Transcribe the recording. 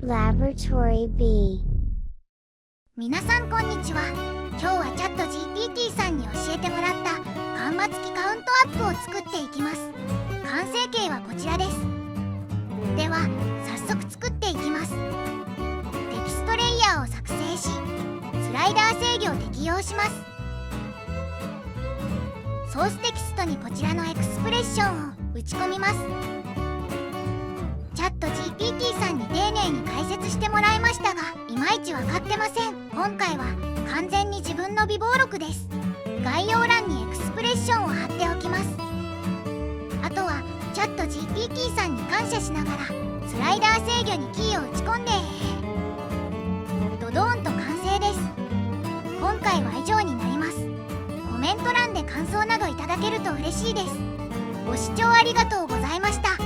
Laboratory B。 皆さんこんにちは。今日はチャット GPT さんに教えてもらったカンマ付きカウントアップを作っていきます。完成形はこちらです。では早速作っていきます。テキストレイヤーを作成し、スライダー制御を適用します。ソーステキストにこちらのエクスプレッションを打ち込みます。チャット GPT さんに丁寧に解説してもらいましたが、いまいち分かってません。今回は完全に自分の備忘録です。概要欄にエクスプレッションを貼っておきます。あとはチャット GPT さんに感謝しながらスライダー制御にキーを打ち込んでドドーンと完成です。今回は以上になります。コメント欄で感想などいただけると嬉しいです。ご視聴ありがとうございました。